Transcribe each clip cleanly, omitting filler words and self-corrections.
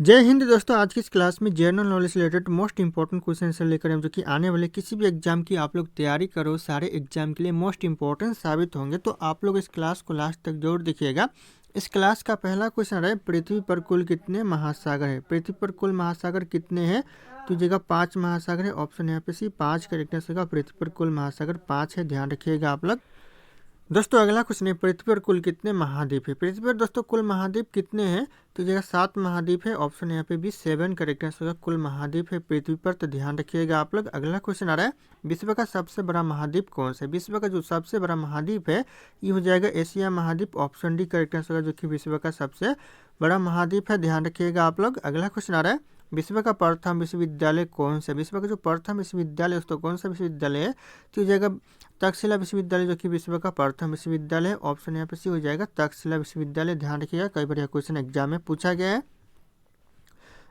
जय हिंद दोस्तों। आज की इस क्लास में जनरल नॉलेज से रिलेटेड मोस्ट इंपॉर्टेंट क्वेश्चन से लेकर हम जो कि आने वाले किसी भी एग्जाम की आप लोग तैयारी करो, सारे एग्जाम के लिए मोस्ट इंपॉर्टेंट साबित होंगे। तो आप लोग इस क्लास को लास्ट तक जरूर देखिएगा। इस क्लास का पहला क्वेश्चन है, पृथ्वी पर कुल कितने महासागर है? पृथ्वी पर कुल महासागर कितने हैं? तो जगह 5 महासागर है। ऑप्शन यहाँ पे सी 5 करेक्ट आंसर। पृथ्वी पर कुल महासागर 5 है, ध्यान रखिएगा आप लोग। दोस्तों अगला क्वेश्चन है, पृथ्वी पर कुल कितने महाद्वीप है? पृथ्वी पर दोस्तों कुल महाद्वीप कितने हैं? तो जगह 7 महाद्वीप है। ऑप्शन यहाँ पे भी 7 करेक्ट आंसर। कुल महाद्वीप है पृथ्वी पर, तो ध्यान रखिएगा आप लोग। अगला क्वेश्चन आ रहा है, विश्व का सबसे बड़ा महाद्वीप कौन सा है? विश्व का जो सबसे बड़ा महाद्वीप है ये हो जाएगा एशिया महाद्वीप। ऑप्शन डी करेक्ट आंसर, जो कि विश्व का सबसे बड़ा महाद्वीप है, ध्यान रखिएगा आप लोग। अगला क्वेश्चन आ रहा है, विश्व का प्रथम विश्वविद्यालय कौन सा है? विश्व का जो प्रथम विश्वविद्यालय दोस्तों कौन सा विश्वविद्यालय है? तो हो जाएगा तक्षशिला विश्वविद्यालय, जो कि विश्व का प्रथम विश्वविद्यालय है। ऑप्शन यहाँ पे सी हो जाएगा तक्षशिला विश्वविद्यालय, ध्यान रखिएगा, कई बार यह क्वेश्चन एग्जाम में पूछा गया है।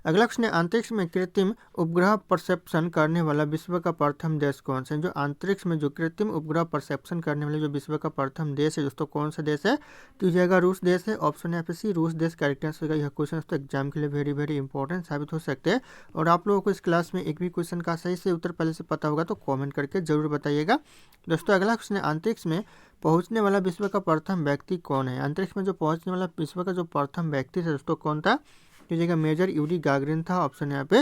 अगला क्वेश्चन है, अंतरिक्ष में कृत्रिम उपग्रह परसेप्शन करने वाला विश्व का प्रथम देश कौन सा है? जो अंतरिक्ष में जो कृत्रिम उपग्रह परसेप्शन करने वाले जो विश्व का प्रथम देश है दोस्तों कौन सा देश है? तो जाएगा रूस देश है। ऑप्शन यहाँ पे सी रूस देश करेक्ट आंसर होगा। यह क्वेश्चन दोस्तों एग्जाम के लिए वेरी वेरी इंपॉर्टेंट साबित हो सकते हैं। और आप लोगों को इस क्लास में एक भी क्वेश्चन का सही से उत्तर पहले से पता होगा तो कॉमेंट करके जरूर बताइएगा। दोस्तों अगला क्वेश्चन है, अंतरिक्ष में पहुंचने वाला विश्व का प्रथम व्यक्ति कौन है? अंतरिक्ष में जो पहुंचने वाला विश्व का जो प्रथम व्यक्ति था दोस्तों कौन था? तो जगह मेजर यूरी गागरिन था। ऑप्शन यहाँ पे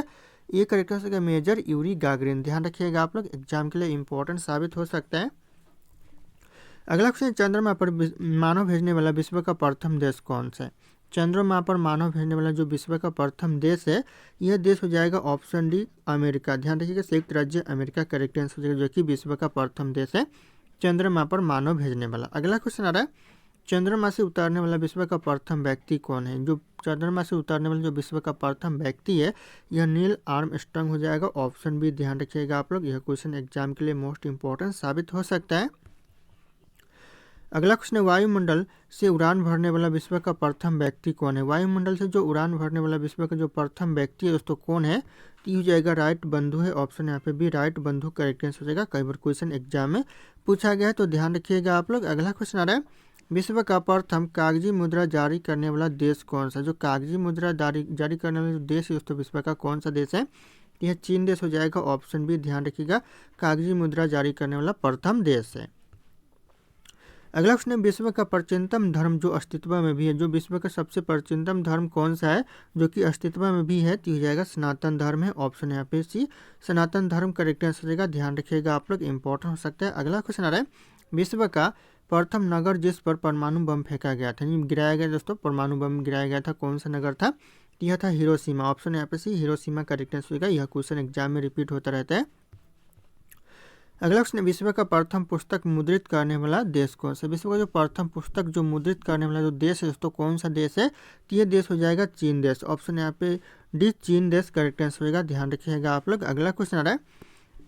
ये correct answer major Yuri Gagarin, ध्यान रखिएगा आप लोग, एग्जाम के लिए इंपॉर्टेंट साबित हो सकता है। अगला क्वेश्चन, चंद्रमा पर मानव भेजने वाला विश्व का प्रथम देश कौन सा है? चंद्रमा पर मानव भेजने वाला जो विश्व का प्रथम देश है यह देश हो जाएगा ऑप्शन डी अमेरिका, ध्यान रखिएगा, संयुक्त राज्य अमेरिका करेक्ट आंसर हो जाएगा, जो कि विश्व का प्रथम देश है चंद्रमा पर मानव भेजने वाला। अगला क्वेश्चन आ रहा है, चंद्रमा से उतारने वाला विश्व का प्रथम व्यक्ति कौन है? जो चंद्रमा से उतारने वाला जो विश्व का प्रथम व्यक्ति है यह नील आर्मस्ट्रांग हो जाएगा। ऑप्शन बी, ध्यान रखिएगा आप लोग, यह क्वेश्चन एग्जाम के लिए मोस्ट इंपॉर्टेंट साबित हो सकता है। अगला क्वेश्चन है, वायुमंडल से उड़ान भरने वाला विश्व का प्रथम व्यक्ति कौन है? वायुमंडल से जो उड़ान भरने वाला विश्व का जो प्रथम व्यक्ति है दोस्तों कौन है? तो हो जाएगा राइट बंधु है। ऑप्शन यहाँ पे भी राइट बंधु करेक्ट आंसर हो जाएगा, कई बार क्वेश्चन एग्जाम में पूछा गया है, तो ध्यान रखिएगा आप लोग। अगला क्वेश्चन आ रहा है, विश्व का प्रथम कागजी मुद्रा जारी करने वाला देश कौन सा? जो कागजी मुद्रा जारी करने वाला जो देश है दोस्तों विश्व का कौन सा देश है? यह चीन देश हो जाएगा। ऑप्शन बी, ध्यान रखिएगा, कागजी मुद्रा जारी करने वाला प्रथम देश है। अगला क्वेश्चन है, विश्व का प्राचीनतम धर्म जो अस्तित्व में भी है, जो विश्व का सबसे प्राचीनतम धर्म कौन सा है जो कि अस्तित्व में भी है? तो हो जाएगा सनातन धर्म है। ऑप्शन यहाँ पे सी सनातन धर्म करेक्ट आंसर रहेगा, ध्यान रखिएगा आप लोग, इंपॉर्टेंट हो सकता है। अगला क्वेश्चन आ रहा है, विश्व का प्रथम नगर जिस पर परमाणु बम फेंका गया था, गिराया गया दोस्तों, परमाणु बम गिराया गया था, कौन सा नगर था? यह था हिरोशिमा। ऑप्शन यहाँ पे सी हिरोशिमा करेक्ट आंसर होगा। यह क्वेश्चन एग्जाम में रिपीट होता रहता है। अगला क्वेश्चन, विश्व का प्रथम पुस्तक मुद्रित करने वाला देश कौन सा? विश्व का जो प्रथम पुस्तक जो मुद्रित करने वाला जो देश है दोस्तों कौन सा देश है? तो ये देश हो जाएगा चीन देश। ऑप्शन यहाँ पे डी चीन देश करेक्ट आंसर होगा, ध्यान रखिएगा आप लोग। अगला क्वेश्चन आ रहा है,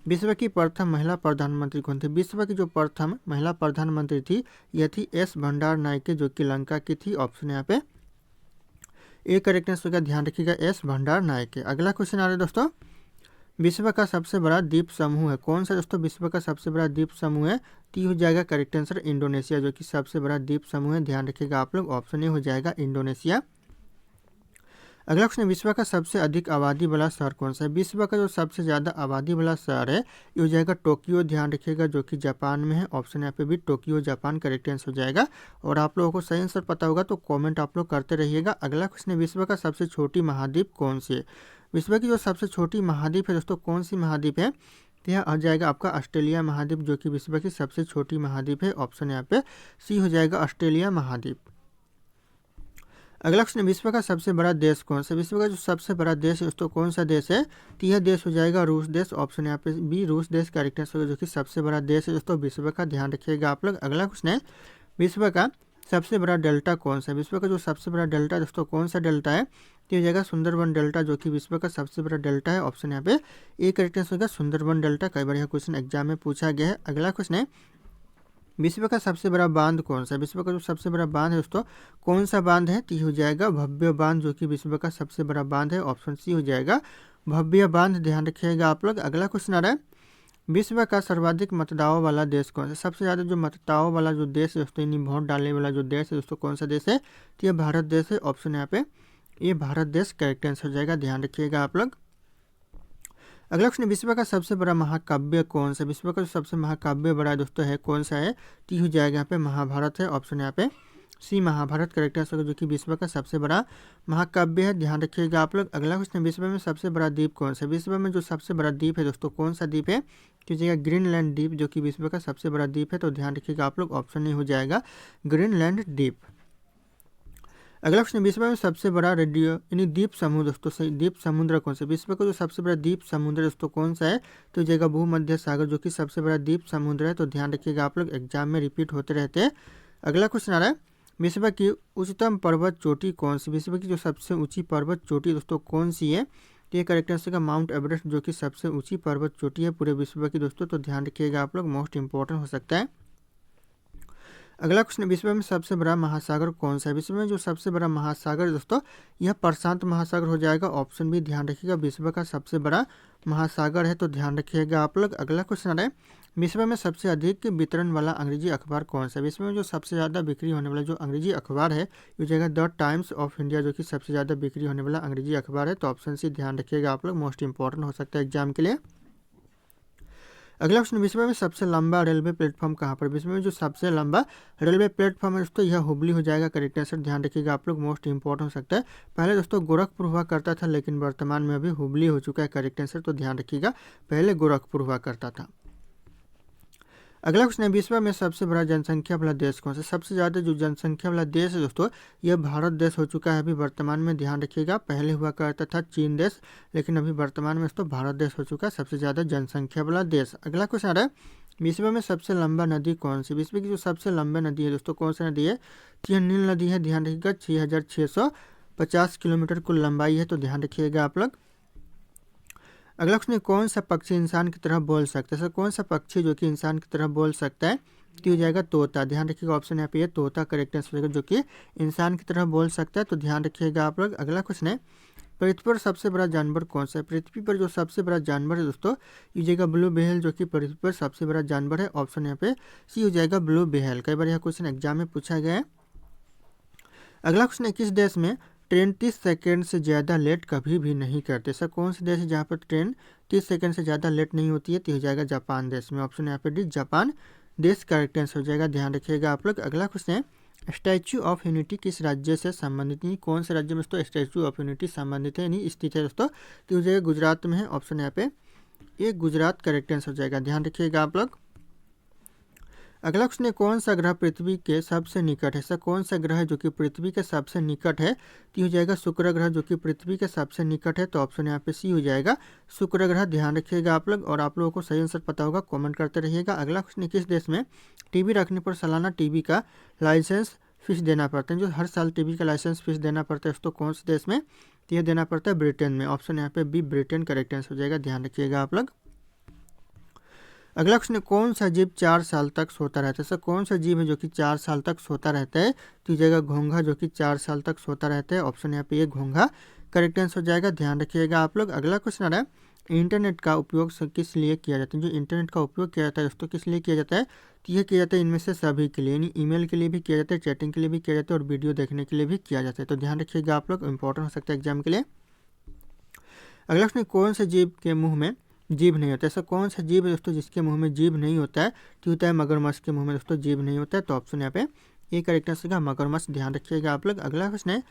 विश्व की प्रथम महिला प्रधानमंत्री कौन थी? विश्व की जो प्रथम महिला प्रधानमंत्री थी यह थी एस भंडार नायके, जो कि लंका की थी। ऑप्शन यहाँ पे ए करेक्ट आंसर होगा, ध्यान रखिएगा, एस भंडार नायके। अगला क्वेश्चन आ रहा है दोस्तों, विश्व का सबसे बड़ा द्वीप समूह है कौन सा? दोस्तों विश्व का सबसे बड़ा द्वीप समूह है, तो हो जाएगा करेक्ट आंसर इंडोनेशिया, जो कि सबसे बड़ा द्वीप समूह है, ध्यान रखिएगा आप लोग, ऑप्शन ए हो जाएगा इंडोनेशिया। अगला क्वेश्चन, विश्व का सबसे अधिक आबादी वाला शहर कौन सा है? विश्व का जो सबसे ज़्यादा आबादी वाला शहर है ये हो जाएगा टोक्यो, ध्यान रखिएगा, जो कि जापान में है। ऑप्शन यहाँ पे भी टोक्यो जापान करेक्ट आंसर हो जाएगा। और आप लोगों को सही आंसर पता होगा तो कमेंट आप लोग करते रहिएगा। अगला क्वेश्चन है, विश्व का सबसे छोटी महाद्वीप कौन सी है? विश्व की जो सबसे छोटी महाद्वीप है दोस्तों कौन सी महाद्वीप है? तो यह आ जाएगा आपका ऑस्ट्रेलिया महाद्वीप, जो कि विश्व की सबसे छोटी महाद्वीप है। ऑप्शन यहाँ पे सी हो जाएगा ऑस्ट्रेलिया महाद्वीप। अगला क्वेश्चन, विश्व का सबसे बड़ा देश कौन सा? विश्व का जो सबसे बड़ा देश है दोस्तों कौन सा देश है? तो यह देश हो जाएगा रूस देश। ऑप्शन यहाँ पे बी रूस देश करेक्ट आंसर होगा, जो कि सबसे बड़ा देश है दोस्तों विश्व का, ध्यान रखिएगा आप लोग। अगला क्वेश्चन है, विश्व का सबसे बड़ा डेल्टा कौन सा है? विश्व का जो सबसे बड़ा डेल्टा दोस्तों कौन सा डेल्टा है? तो हो जाएगा सुंदरबन डेल्टा, जो कि विश्व का सबसे बड़ा डेल्टा है। ऑप्शन यहाँ पे ए करेक्ट आंसर होगा, सुंदरबन डेल्टा, कई बार यह क्वेश्चन एग्जाम में पूछा गया है। अगला क्वेश्चन है, विश्व का सबसे बड़ा बांध कौन सा है? विश्व का जो सबसे बड़ा बांध है दोस्तों कौन सा बांध है? तो हो जाएगा भव्य बांध, जो कि विश्व का सबसे बड़ा बांध है। ऑप्शन सी हो जाएगा भव्य बांध, ध्यान रखिएगा आप लोग। अगला क्वेश्चन आ रहा है, विश्व का सर्वाधिक मतदाताओं वाला देश कौन सा? सबसे ज़्यादा जो मतदाताओं वाला जो देश है दोस्तों, यानी वोट डालने वाला जो देश है दोस्तों कौन सा देश है? तो यह भारत देश है। ऑप्शन यहाँ पे ये भारत देश करेक्ट आंसर हो जाएगा, ध्यान रखिएगा आप लोग। अगला क्वेश्चन, विश्व का सबसे बड़ा महाकाव्य कौन सा? विश्व का जो सबसे महाकाव्य बड़ा दोस्तों है कौन सा है? तो हो जाएगा यहाँ पे महाभारत है, ऑप्शन यहाँ पे सी महाभारत करेक्ट आंसर, जो कि विश्व का सबसे बड़ा महाकाव्य है, ध्यान रखिएगा आप लोग। अगला क्वेश्चन, विश्व में सबसे बड़ा द्वीप कौन सा? विश्व में जो सबसे बड़ा द्वीप है दोस्तों कौन सा द्वीप है? तो हो जाएगा ग्रीनलैंड द्वीप, जो कि विश्व का सबसे बड़ा द्वीप है, तो ध्यान रखिएगा आप लोग, ऑप्शन नहीं हो जाएगा ग्रीनलैंड द्वीप। अगला क्वेश्चन, विश्व में सबसे बड़ा रेडियो यानी द्वीप समूह दोस्तों सही द्वीप समुद्र कौन सा? विश्व का जो सबसे बड़ा द्वीप समुद्र दोस्तों कौन सा है? तो जगह भूमध्य सागर, जो कि सबसे बड़ा द्वीप समुद्र है, तो ध्यान रखिएगा आप लोग, एग्जाम में रिपीट होते रहते हैं। अगला क्वेश्चन आ रहा है, विश्व की उच्चतम पर्वत चोटी कौन सी? विश्व की जो सबसे ऊंची पर्वत चोटी दोस्तों कौन सी है? तो ये करेक्ट आंसर का माउंट एवरेस्ट, जो कि सबसे ऊंची पर्वत चोटी है पूरे विश्व की दोस्तों, तो ध्यान रखिएगा आप लोग, मोस्ट इंपॉर्टेंट हो सकता है। अगला क्वेश्चन, विश्व में सबसे बड़ा महासागर कौन सा है? विश्व में जो सबसे बड़ा महासागर दोस्तों यह प्रशांत महासागर हो जाएगा, ऑप्शन भी ध्यान रखिएगा, विश्व का सबसे बड़ा महासागर है, तो ध्यान रखिएगा आप लोग। अगला क्वेश्चन आ रहा है, विश्व में सबसे अधिक वितरण वाला अंग्रेजी अखबार कौन सा है? विश्व में जो सबसे ज़्यादा बिक्री होने वाला जो अंग्रेजी अखबार है ये जगह द टाइम्स ऑफ इंडिया, जो कि सबसे ज़्यादा बिक्री होने वाला अंग्रेजी अखबार है, तो ऑप्शन सी ध्यान रखिएगा आप लोग, मोस्ट इंपॉर्टेंट हो सकता है एग्जाम के लिए। अगला क्वेश्चन, विश्व में सबसे लंबा रेलवे प्लेटफॉर्म कहाँ पर? विश्व में जो सबसे लंबा रेलवे प्लेटफॉर्म है दोस्तों यह हुबली हो जाएगा, करेक्ट आंसर, ध्यान रखिएगा आप लोग, मोस्ट इंपॉर्टेंट हो सकता है। पहले दोस्तों गोरखपुर हुआ करता था, लेकिन वर्तमान में अभी हुबली हो चुका है, करेक्ट आंसर, तो ध्यान रखिएगा, पहले गोरखपुर हुआ करता था। अगला क्वेश्चन है, विश्व में सबसे बड़ा जनसंख्या वाला देश कौन सा? सबसे ज़्यादा जो जनसंख्या वाला देश है दोस्तों यह भारत देश हो चुका है अभी वर्तमान में, ध्यान रखिएगा, पहले हुआ करता था चीन देश, लेकिन अभी वर्तमान में दोस्तों भारत देश हो चुका है सबसे ज़्यादा जनसंख्या वाला देश। अगला क्वेश्चन आ रहा है, विश्व में सबसे लंबा नदी कौन सी? विश्व की जो सबसे लंबी नदी है दोस्तों कौन सी नदी है? तो यह नील नदी है, ध्यान रखिएगा, 6650 किलोमीटर कुल लंबाई है, तो ध्यान रखिएगा आप लोग। अगला क्वेश्चन, कौन सा पक्षी इंसान की तरह बोल सकता है? सर कौन सा पक्षी जो कि इंसान की तरह बोल सकता है? तो हो जाएगा तोता, ध्यान रखिएगा, ऑप्शन यहाँ पे ये तोता करेक्ट आंसर होगा, जो कि इंसान की तरह बोल सकता है, तो ध्यान रखिएगा आप लोग। अगला क्वेश्चन है, पृथ्वी पर सबसे बड़ा जानवर कौन सा है? पृथ्वी पर जो सबसे बड़ा जानवर है दोस्तों ये हो जाएगा ब्लू व्हेल, जो कि पृथ्वी पर सबसे बड़ा जानवर है, ऑप्शन यहाँ पे सी हो जाएगा ब्लू व्हेल। कई बार यह क्वेश्चन एग्जाम में पूछा गया है। अगला क्वेश्चन है, किस देश में ट्रेन 30 सेकेंड से ज़्यादा लेट कभी भी नहीं करते? सर कौन से देश है जहाँ पर ट्रेन 30 सेकेंड से ज़्यादा लेट नहीं होती है? तो हो जाएगा जापान देश में, ऑप्शन यहाँ पे डी जापान देश करेक्ट आंसर हो जाएगा, ध्यान रखिएगा आप लोग। अगला क्वेश्चन है, स्टैचू ऑफ यूनिटी किस राज्य से संबंधित है? कौन से राज्य में दोस्तों स्टैचू ऑफ यूनिटी संबंधित है यानी स्थित है दोस्तों? तो हो जाएगा गुजरात में है, ऑप्शन यहाँ पे ये गुजरात करेक्ट आंसर हो जाएगा, ध्यान रखिएगा आप लोग। अगला क्वेश्चन है, कौन सा ग्रह पृथ्वी के सबसे निकट है? सर कौन सा ग्रह है जो कि पृथ्वी के सबसे निकट है? तो हो जाएगा शुक्र ग्रह, जो कि पृथ्वी के सबसे निकट है, तो ऑप्शन यहाँ पे सी हो जाएगा शुक्र ग्रह, ध्यान रखिएगा आप लोग। और आप लोगों को सही आंसर पता होगा, कमेंट करते रहिएगा। अगला क्वेश्चन है, किस देश में टीवी रखने पर सालाना टीवी का लाइसेंस फीस देना पड़ता है? जो हर साल टीवी का लाइसेंस फीस देना पड़ता है दोस्तों कौन से देश में? तो यह देना पड़ता है ब्रिटेन में, ऑप्शन यहाँ पे बी ब्रिटेन करेक्ट आंसर हो जाएगा, ध्यान रखिएगा आप लोग। अगला क्वेश्चन है, कौन सा जीव 4 साल तक सोता रहता है? सर कौन सा जीव है जो कि 4 साल तक सोता रहता है? तो ये जगह घोंघा, जो कि 4 साल तक सोता रहता है, ऑप्शन यहाँ पे ये घोंघा करेक्ट आंसर हो जाएगा, ध्यान रखिएगा आप लोग। अगला क्वेश्चन आ रहा है, इंटरनेट का उपयोग किस लिए किया जाता है? जो इंटरनेट का उपयोग किया जाता है दोस्तों किस लिए किया जाता है? तो ये किया जाता है इनमें से सभी के लिए, यानी ईमेल के लिए भी किया जाता है, चैटिंग के लिए भी किया जाता है और वीडियो देखने के लिए भी किया जाता है, तो ध्यान रखिएगा आप लोग, इंपॉर्टेंट हो सकता है एग्जाम के लिए। अगला क्वेश्चन, कौन से जीव के मुंह में जीभ नहीं होता है? ऐसा कौन सा जीव है दोस्तों जिसके मुंह में जीभ नहीं होता है? तो होता है मगरमच्छ के मुंह में दोस्तों जीभ नहीं होता है, तो ऑप्शन यहाँ पे ये करेक्ट आंसर का मगरमच्छ, ध्यान रखिएगा आप लोग। अगला क्वेश्चन है,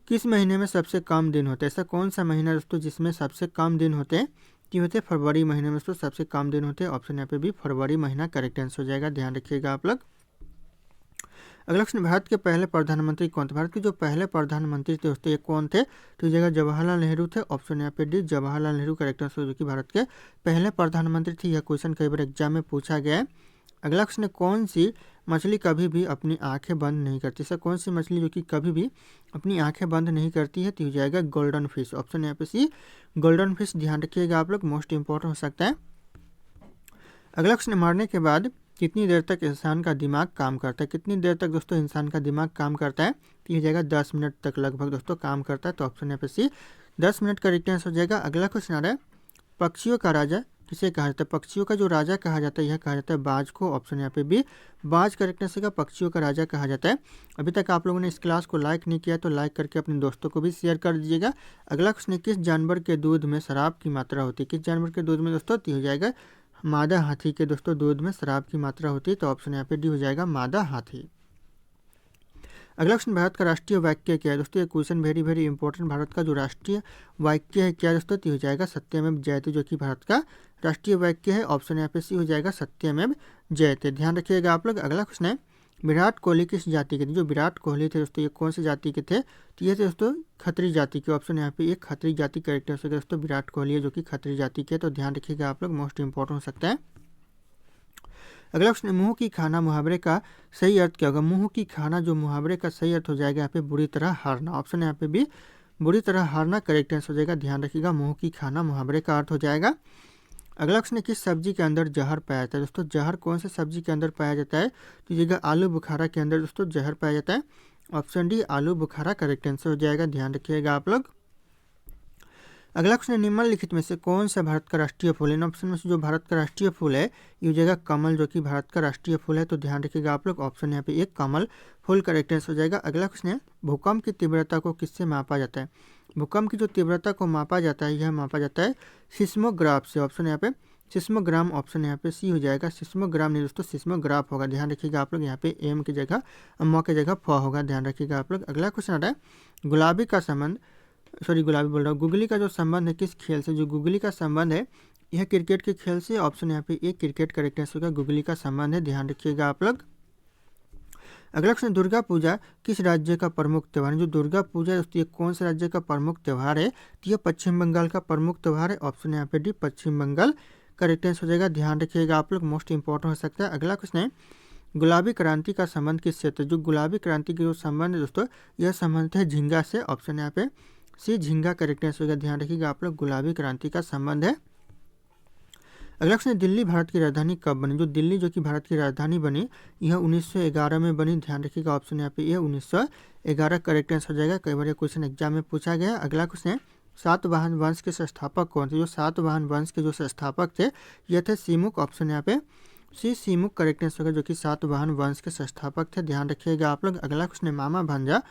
किस महीने में सबसे कम दिन होते हैं? ऐसा कौन सा महीना दोस्तों जिसमें सबसे कम दिन होते हैं? तो होते हैं फरवरी महीने में दोस्तों सबसे कम दिन होते हैं, ऑप्शन यहाँ पे भी फरवरी महीना करेक्ट आंसर हो जाएगा, ध्यान रखिएगा आप लोग। अगला क्वेश्चन, भारत के पहले प्रधानमंत्री कौन थे? भारत के जो पहले प्रधानमंत्री थे दोस्तों ये कौन थे? तो जगह जवाहरलाल नेहरू थे, ऑप्शन यहाँ पे D Jawaharlal Nehru correct answer, जो कि भारत के पहले प्रधानमंत्री थे। यह क्वेश्चन कई बार एग्जाम में पूछा गया है। अगला क्वेश्चन है, कौन सी मछली कभी भी अपनी आंखें बंद नहीं करती? सर कौन सी मछली जो कि कभी भी अपनी आंखें बंद नहीं करती है? तो हो जाएगा गोल्डन फिश, ऑप्शन यहाँ पे सी गोल्डन फिश, ध्यान रखिएगा आप लोग, मोस्ट इंपॉर्टेंट हो सकता है। अगला क्वेश्चन, मरने के बाद कितनी देर तक इंसान का दिमाग काम करता है? कितनी देर तक दोस्तों इंसान का दिमाग काम करता है? तो ये जाएगा 10 मिनट तक लगभग दोस्तों काम करता है, तो ऑप्शन यहाँ पे सी 10 मिनट करेक्ट आंसर हो जाएगा। अगला क्वेश्चन आ रहा है, पक्षियों का राजा किसे कहा जाता है? पक्षियों का जो राजा कहा जाता है यह कहा जाता है बाज को। ऑप्शन यहाँ पे बी, बाज करेक्ट आंसर का, पक्षियों का राजा कहा जाता है। अभी तक आप लोगों ने इस क्लास को लाइक नहीं किया तो लाइक करके अपने दोस्तों को भी शेयर कर दीजिएगा। अगला क्वेश्चन है, किस जानवर के दूध में शराब की मात्रा होती है? किस जानवर के दूध में दोस्तों? हो जाएगा मादा हाथी के दोस्तों दूध में शराब की मात्रा होती है, तो ऑप्शन यहाँ पे डी हो जाएगा मादा हाथी। अगला क्वेश्चन, भारत का राष्ट्रीय वाक्य क्या है? दोस्तों ये question very very important. Bharat का जो राष्ट्रीय वाक्य है क्या दोस्तों? हो जाएगा सत्यमेव जयते, जो कि भारत का राष्ट्रीय वाक्य है। ऑप्शन यहाँ पे सी हो जाएगा सत्यमेव जयते, ध्यान रखिएगा आप लोग। अगला क्वेश्चन है, विराट कोहली किस जाति के थे? जो विराट कोहली थे दोस्तों ये कौन से जाति के थे? तो ये थे दोस्तों खत्री जाति के। ऑप्शन यहाँ पे एक खत्री जाति करेक्ट आंसर है दोस्तों। विराट कोहली है जो कि खत्री जाति के, तो ध्यान रखिएगा आप लोग, मोस्ट इंपॉर्टेंट हो सकता है। अगला क्वेश्चन, मुंह की खाना मुहावरे का सही अर्थ क्या होगा? मुंह की खाना जो मुहावरे का सही अर्थ हो जाएगा यहाँ पे बुरी तरह हारना। ऑप्शन यहाँ पे भी बुरी तरह हारना करेक्ट आंसर हो जाएगा, ध्यान रखिएगा। मुंह की खाना मुहावरे का अर्थ हो जाएगा। अगला क्वेश्चन, किस सब्जी के अंदर जहर पाया जाता है? दोस्तों जहर कौन से सब्जी के अंदर पाया जाता है? तो ये आलू बुखारा के अंदर दोस्तों जहर पाया जाता है। ऑप्शन डी आलू बुखारा करेक्ट आंसर हो जाएगा, ध्यान रखिएगा आप लोग। अगला क्वेश्चन, निम्नलिखित में से कौन सा भारत का राष्ट्रीय फूल है? इन ऑप्शन में से जो भारत का राष्ट्रीय फूल है ये हो जाएगा कमल, जो कि भारत का राष्ट्रीय फूल है, तो ध्यान रखिएगा आप लोग। ऑप्शन यहाँ पे एक कमल फूल करेक्ट आंसर हो जाएगा। अगला क्वेश्चन है, भूकंप की तीव्रता को किससे मापा जाता है? भूकंप की जो तीव्रता को मापा जाता है यह मापा जाता है सिस्मोग्राफ से। ऑप्शन यहाँ पे सिस्मोग्राम, ऑप्शन यहाँ पे सी हो जाएगा। सिस्मोग्राम नहीं दोस्तों सिस्मोग्राफ होगा, ध्यान रखिएगा आप लोग। यहाँ पे एम की जगह म की जगह फ होगा, ध्यान रखिएगा आप लोग। अगला क्वेश्चन आता है, गुलाबी का संबंध, सॉरी गुलाबी बोल रहा हूँ, गुगली का जो संबंध है किस खेल से? जो गुगली का संबंध है यह क्रिकेट के खेल से। ऑप्शन यहाँ पे एक क्रिकेट करेक्ट आंसर होगा, गुगली का संबंध है, ध्यान रखिएगा आप लोग। अगला क्वेश्चन, दुर्गा पूजा किस राज्य का प्रमुख त्यौहार है? जो दुर्गा पूजा दोस्तों ये कौन से राज्य का प्रमुख त्यौहार है? तो यह पश्चिम बंगाल का प्रमुख त्यौहार है। ऑप्शन यहाँ पे डी पश्चिम बंगाल करेक्ट आंसर हो जाएगा, ध्यान रखिएगा आप लोग, मोस्ट इंपॉर्टेंट हो सकता है। अगला क्वेश्चन है, गुलाबी क्रांति का संबंध किस क्षेत्र? जो गुलाबी क्रांति का जो संबंध है दोस्तों यह संबंध है झींगा से। ऑप्शन यहाँ पे सी झींगा करेक्ट आंसर होगा, ध्यान रखिएगा आप लोग, गुलाबी क्रांति का संबंध है। अगला क्वेश्चन, दिल्ली भारत की राजधानी कब बनी? जो दिल्ली जो कि भारत की राजधानी बनी यह 1911 में बनी, ध्यान रखिएगा। ऑप्शन यहाँ पे यह 1911 करेक्ट आंसर हो जाएगा, कई बार क्वेश्चन एग्जाम में पूछा गया। अगला क्वेश्चन है, सातवाहन वंश के संस्थापक कौन थे? जो सातवाहन वंश के जो संस्थापक थे यह थे सीमुक। ऑप्शन यहाँ पे सी सीमुक करेक्ट आंसर होगा, जो कि सातवाहन वंश के संस्थापक थे, ध्यान रखिएगा आप लोग। अगला क्वेश्चन है, मामा भांजा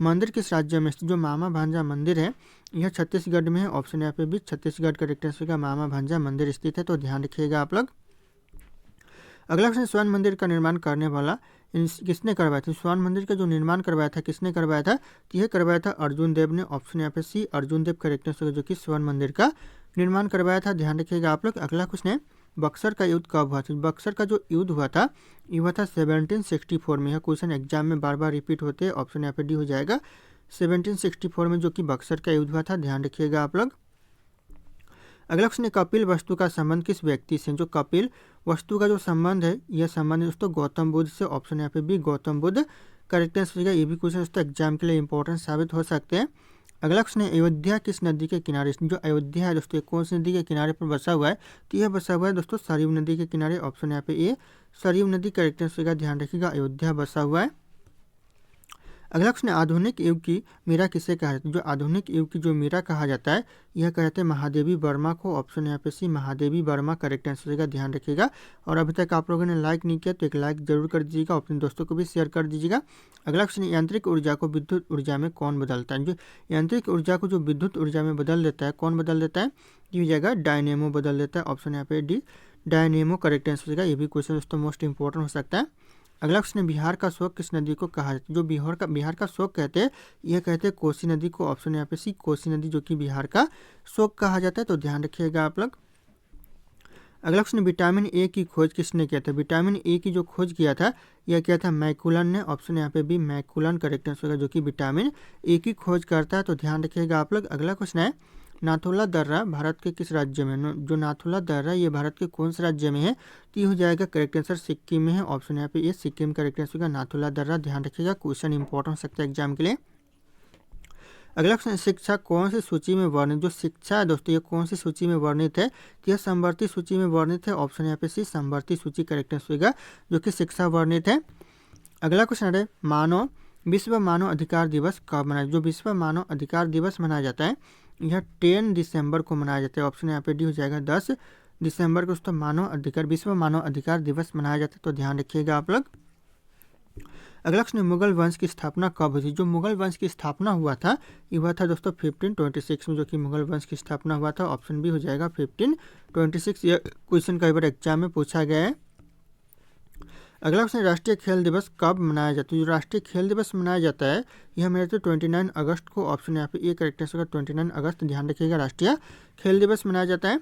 मंदिर किस राज्य में स्थित? जो मामा भांजा मंदिर है यह छत्तीसगढ़ में है। ऑप्शन यहाँ पे भी छत्तीसगढ़ करेक्ट आंसर का मामा भांजा मंदिर स्थित है, तो ध्यान रखिएगा आप लोग। अगला क्वेश्चन, स्वर्ण मंदिर का निर्माण करने वाला किसने करवाया था? स्वर्ण मंदिर का जो निर्माण करवाया था किसने करवाया था? तो यह करवाया था अर्जुन देव ने। ऑप्शन यहाँ पे सी अर्जुन देव करेक्ट आंसर, जो कि स्वर्ण मंदिर का निर्माण करवाया था, ध्यान रखिएगा आप लोग। अगला क्वेश्चन है, बक्सर का युद्ध कब हुआ था? बक्सर का जो युद्ध हुआ था ये हुआ था 1764 में। यह क्वेश्चन एग्जाम में बार बार रिपीट होते हैं। ऑप्शन यहाँ पे डी हो जाएगा 1764 में जो कि बक्सर का युद्ध हुआ था, ध्यान रखिएगा आप लोग। अगला क्वेश्चन है, कपिल वस्तु का संबंध किस व्यक्ति से? जो कपिल वस्तु का जो संबंध है यह संबंध दोस्तों गौतम बुद्ध से। ऑप्शन यहाँ पे भी गौतम बुद्ध करेक्ट आंसर होगा। ये भी क्वेश्चन दोस्तों एग्जाम के लिए इंपॉर्टेंट साबित हो सकते हैं। अगला क्वेश्चन है, अयोध्या किस नदी के किनारे? जो अयोध्या है दोस्तों कौन सी नदी के किनारे पर बसा हुआ है? तो यह बसा हुआ है दोस्तों सरयू नदी के किनारे। ऑप्शन यहाँ पे ए सरयू नदी करेक्ट आंसर होगा, ध्यान रखिएगा, अयोध्या बसा हुआ है। अगला क्वेश्चन, आधुनिक युग की मीरा किसे कहा जाता है? जो आधुनिक युग की जो मीरा कहा जाता है यह कहते हैं महादेवी वर्मा को। ऑप्शन यहाँ पे सी महादेवी वर्मा करेक्ट आंसर होगा, ध्यान रखिएगा। और अभी तक आप लोगों ने लाइक नहीं किया तो एक लाइक जरूर कर दीजिएगा, अपने दोस्तों को भी शेयर कर दीजिएगा। अगला क्वेश्चन, यांत्रिक ऊर्जा को विद्युत ऊर्जा में कौन बदलता है? जो यांत्रिक ऊर्जा को जो विद्युत ऊर्जा में बदल देता है कौन बदल देता है? ये हो जाएगा डायनेमो बदल देता है। ऑप्शन यहाँ पे डी डायनेमो करेक्ट आंसर होगा। ये भी क्वेश्चन दोस्तों मोस्ट इंपॉर्टेंट हो सकता है। अगला क्वेश्चन, बिहार का शोक किस नदी को कहा जाता है? जो बिहार का शोक कहते हैं यह कहते हैं कोसी नदी को। ऑप्शन यहाँ पे सी कोसी नदी जो कि बिहार का शोक कहा जाता है, तो ध्यान रखिएगा आप लोग। अगला क्वेश्चन, विटामिन ए की खोज किसने किया था? विटामिन ए की जो खोज किया था यह किया था मैकुलन ने। ऑप्शन यहाँ पे भी मैकुलन करेक्ट आंसर होगा, जो कि विटामिन ए की खोज करता है, तो ध्यान रखिएगा आप लोग। अगला क्वेश्चन है, नाथुला दर्रा भारत के किस राज्य में? जो नाथुला दर्रा ये भारत के कौन से राज्य में है? तो ये हो जाएगा करेक्ट आंसर सिक्किम में है। ऑप्शन यहाँ पे ये सिक्किम करेक्ट आंसर होगा, नाथुला दर्रा, ध्यान रखिएगा, क्वेश्चन इंपॉर्टेंट हो सकता है एग्जाम के लिए। अगला क्वेश्चन, शिक्षा कौन सी सूची में वर्णित? जो शिक्षा है दोस्तों ये कौन सी सूची में वर्णित है? तो यह समवर्ती सूची में वर्णित है। ऑप्शन यहाँ पे सी समवर्ती सूची करेक्ट आंसर होगा, जो कि शिक्षा वर्णित है। अगला क्वेश्चन है, विश्व मानव अधिकार दिवस कब मनाया? जो विश्व मानव अधिकार दिवस मनाया जाता है यह 10 दिसंबर को मनाया जाता है। ऑप्शन यहाँ पे डी हो जाएगा 10 दिसंबर को दोस्तों विश्व मानव अधिकार दिवस मनाया जाता है, तो ध्यान रखिएगा आप लोग। अगला क्वेश्चन, मुगल वंश की स्थापना कब हुई थी? जो मुगल वंश की स्थापना हुआ था ये हुआ था दोस्तों 1526 में, जो कि मुगल वंश की स्थापना हुआ था। ऑप्शन बी हो जाएगा 1526। यह क्वेश्चन कई बार एग्जाम में पूछा गया है। अगला क्वेश्चन, राष्ट्रीय खेल दिवस कब मनाया जाता है? जो राष्ट्रीय खेल दिवस मनाया जाता है यह मेरे तो 29 अगस्त को। ऑप्शन यहाँ पे ए करेक्ट आंसर होगा 29 अगस्त। ध्यान रखिएगा, राष्ट्रीय खेल दिवस मनाया जाता है।